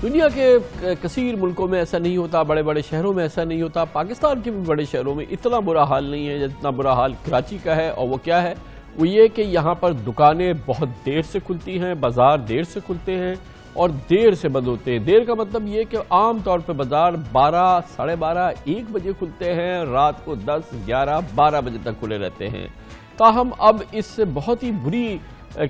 دنیا کے کثیر ملکوں میں ایسا نہیں ہوتا، بڑے بڑے شہروں میں ایسا نہیں ہوتا، پاکستان کے بھی بڑے شہروں میں اتنا برا حال نہیں ہے جتنا برا حال کراچی کا ہے۔ اور وہ کیا ہے؟ وہ یہ کہ یہاں پر دکانیں بہت دیر سے کھلتی ہیں، بازار دیر سے کھلتے ہیں اور دیر سے بند ہوتے ہیں۔ دیر کا مطلب یہ کہ عام طور پہ بازار 12، 12:30، 1 بجے کھلتے ہیں، رات کو 10، 11، 12 بجے تک کھلے رہتے ہیں۔ تاہم اب اس بہت ہی بری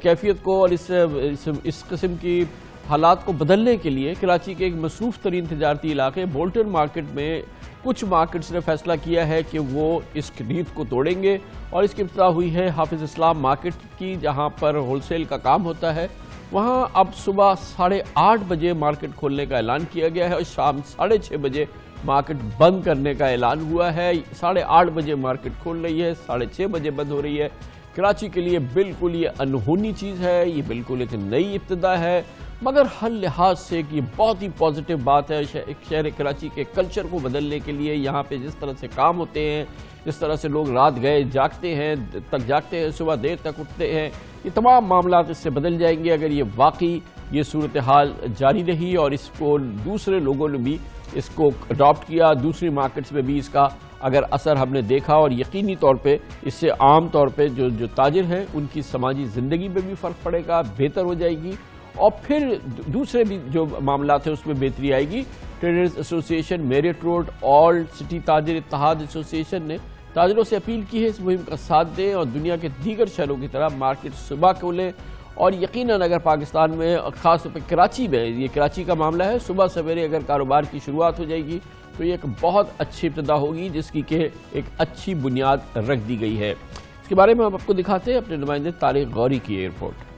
کیفیت کو اور اس قسم کی حالات کو بدلنے کے لیے کراچی کے ایک مصروف ترین تجارتی علاقے بولٹن مارکیٹ میں کچھ مارکیٹس نے فیصلہ کیا ہے کہ وہ اس نیت کو توڑیں گے، اور اس کی ابتدا ہوئی ہے حافظ اسلام مارکیٹ کی، جہاں پر ہول سیل کا کام ہوتا ہے۔ وہاں اب صبح 8:30 بجے مارکیٹ کھولنے کا اعلان کیا گیا ہے اور شام 6:30 بجے مارکیٹ بند کرنے کا اعلان ہوا ہے۔ 8:30 بجے مارکیٹ کھول رہی ہے، 6:30 بجے بند ہو رہی ہے۔ کراچی کے لیے بالکل یہ انہونی چیز ہے، یہ بالکل ایک نئی ابتدا ہے، مگر ہر لحاظ سے یہ بہت ہی پازیٹیو بات ہے شہر کراچی کے کلچر کو بدلنے کے لیے۔ یہاں پہ جس طرح سے کام ہوتے ہیں، جس طرح سے لوگ رات گئے جاگتے ہیں، صبح دیر تک اٹھتے ہیں، یہ تمام معاملات اس سے بدل جائیں گے اگر یہ واقعی یہ صورتحال جاری رہی اور اس کو دوسرے لوگوں نے بھی اس کو اڈاپٹ کیا، دوسری مارکیٹس میں بھی اس کا اگر اثر ہم نے دیکھا، اور یقینی طور پہ اس سے عام طور پہ جو تاجر ہیں ان کی سماجی زندگی پہ بھی فرق پڑے گا، بہتر ہو جائے گی، اور پھر دوسرے بھی جو معاملات ہیں اس میں بہتری آئے گی۔ ٹریڈرز ایسوسی ایشن، میرٹ روڈ، آل سٹی تاجر اتحاد ایسوسی ایشن نے تاجروں سے اپیل کی ہے اس مہم کا ساتھ دیں اور دنیا کے دیگر شہروں کی طرح مارکیٹ صبح کھولیں، اور یقیناً اگر پاکستان میں خاص طور پہ کراچی میں، یہ کراچی کا معاملہ ہے، صبح سویرے اگر کاروبار کی شروعات ہو جائے گی تو یہ ایک بہت اچھی ابتدا ہوگی جس کی کہ ایک اچھی بنیاد رکھ دی گئی ہے۔ اس کے بارے میں ہم آپ کو دکھاتے ہیں اپنے نمائندے طارق غوری کی یہ رپورٹ۔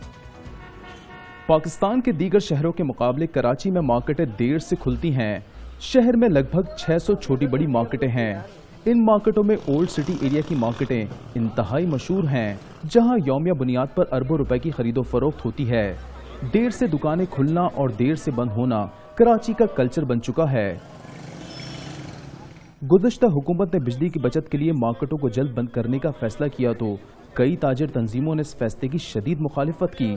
پاکستان کے دیگر شہروں کے مقابلے کراچی میں مارکیٹیں دیر سے کھلتی ہیں۔ شہر میں لگ بھگ 600 چھوٹی بڑی مارکیٹیں ہیں۔ ان مارکیٹوں میں اولڈ سٹی ایریا کی مارکیٹیں انتہائی مشہور ہیں، جہاں یومیہ بنیاد پر اربوں روپے کی خرید و فروخت ہوتی ہے۔ دیر سے دکانیں کھلنا اور دیر سے بند ہونا کراچی کا کلچر بن چکا ہے۔ گزشتہ حکومت نے بجلی کی بچت کے لیے مارکیٹوں کو جلد بند کرنے کا فیصلہ کیا تو کئی تاجر تنظیموں نے اس فیصلے کی شدید مخالفت کی۔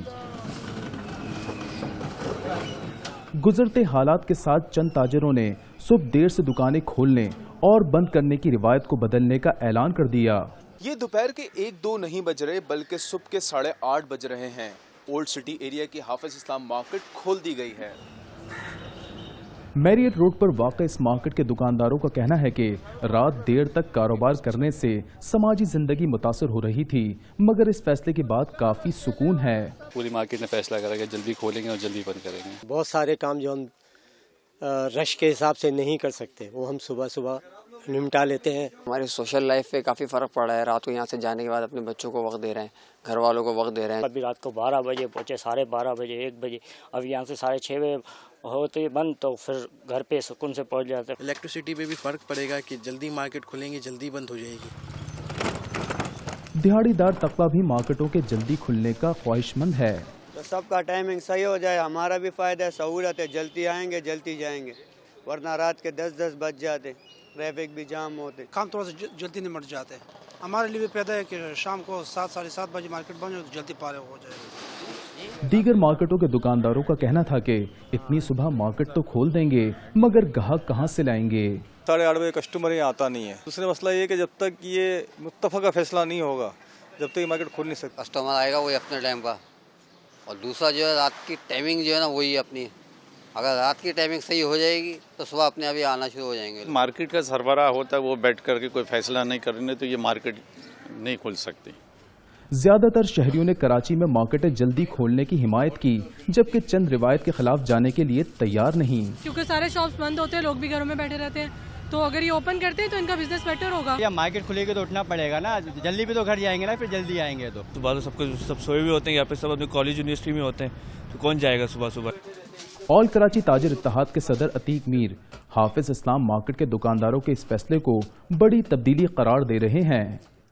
گزرتے حالات کے ساتھ چند تاجروں نے صبح دیر سے دکانیں کھولنے اور بند کرنے کی روایت کو بدلنے کا اعلان کر دیا۔ یہ دوپہر کے 1-2 نہیں بج رہے بلکہ صبح کے 8:30 بج رہے ہیں۔ اولڈ سٹی ایریا کی حافظ اسلام مارکیٹ کھول دی گئی ہے۔ میریٹ روڈ پر واقع اس مارکیٹ کے دکانداروں کا کہنا ہے کہ رات دیر تک کاروبار کرنے سے سماجی زندگی متاثر ہو رہی تھی، مگر اس فیصلے کے بعد کافی سکون ہے۔ پوری مارکیٹ نے فیصلہ کرا کہ جلدی کھولیں گے اور جلدی بند کریں گے۔ بہت سارے کام جو ہم رش کے حساب سے نہیں کر سکتے وہ ہم صبح نمٹا لیتے ہیں۔ ہماری سوشل لائف پہ کافی فرق پڑا ہے۔ رات کو یہاں سے جانے کے بعد اپنے بچوں کو وقت دے رہے ہیں، گھر والوں کو وقت دے رہے ہیں۔ ابھی رات کو 12 بجے پہنچے، 12:30 بجے، 1 بجے، اب یہاں سے 6:30 بجے ہوتے بند تو پھر گھر پہ سکون سے پہنچ جاتے ہیں۔ الیکٹریسٹی پہ بھی فرق پڑے گا کہ جلدی مارکیٹ کھلیں گی، جلدی بند ہو جائے گی۔ دہاڑی دار طبقہ بھی مارکیٹوں کے جلدی کھلنے کا خواہش مند ہے۔ تو سب کا ٹائمنگ صحیح ہو جائے، ہمارا بھی فائدہ ہے، سہولت ہے، جلدی آئیں گے جلدی جائیں گے، ورنہ رات کے 10 بج جاتے، ٹریفک بھی جام ہوتے، کام تھوڑا سا جلدی نمٹ جاتے ہیں۔ ہمارے لیے بھی پیدا ہے کہ شام کو 7، 7:30 بجے مارکیٹ بند ہو تو جلدی پارے ہو جائے گا۔ دیگر مارکیٹوں کے دکانداروں کا کہنا تھا کہ اتنی صبح مارکیٹ تو کھول دیں گے مگر گاہک کہاں سے لائیں گے۔ 8:30 بجے کسٹمر یہاں آتا نہیں ہے۔ دوسرا مسئلہ یہ کہ جب تک یہ متفقہ فیصلہ نہیں ہوگا جب تک یہ مارکیٹ کھول نہیں سکتا۔ کسٹمر آئے گا وہی اپنے ٹائم کا، اور دوسرا جو ہے رات کی ٹائمنگ جو ہے نا وہی اپنی، اگر رات کی ٹائمنگ صحیح ہو جائے گی تو صبح اپنے ابھی آنا شروع ہو جائیں گے۔ مارکیٹ کا سربراہ ہوتا ہے وہ بیٹھ کر کے کوئی فیصلہ نہیں کرنے تو یہ مارکیٹ نہیں کھل سکتی۔ زیادہ تر شہریوں نے کراچی میں مارکیٹیں جلدی کھولنے کی حمایت کی، جبکہ چند روایت کے خلاف جانے کے لیے تیار نہیں۔ کیونکہ سارے شاپس بند ہوتے ہیں، لوگ بھی گھروں میں بیٹھے رہتے ہیں، تو اگر یہ اوپن کرتے ہیں تو ان کا بزنس بیٹر ہوگا۔ یا مارکیٹ کھلے گی تو اٹھنا پڑے گا نا، جلدی بھی تو گھر جائیں گے نا، پھر جلدی آئیں گے تو صبح تو سب سوئے ہوئے ہوتے ہیں، یہاں پہ سب اپنے کالج یونیورسٹی میں ہوتے ہیں، تو کون جائے گا صبح؟ آل کراچی تاجر اتحاد کے صدر عتیق میر حافظ اسلام مارکیٹ کے دکانداروں کے اس فیصلے کو بڑی تبدیلی قرار دے رہے ہیں۔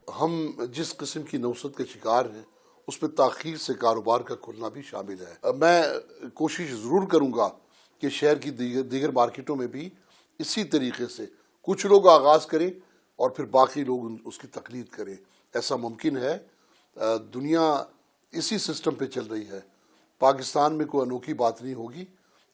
ہم جس قسم کی نوسط کے شکار ہیں اس میں تاخیر سے کاروبار کا کھلنا بھی شامل ہے۔ میں کوشش ضرور کروں گا کہ شہر کی دیگر مارکیٹوں میں بھی اسی طریقے سے کچھ لوگ آغاز کریں اور پھر باقی لوگ اس کی تقلید کریں۔ ایسا ممکن ہے، دنیا اسی سسٹم پہ چل رہی ہے۔ پاکستان میں کوئی انوکھی بات نہیں ہوگی،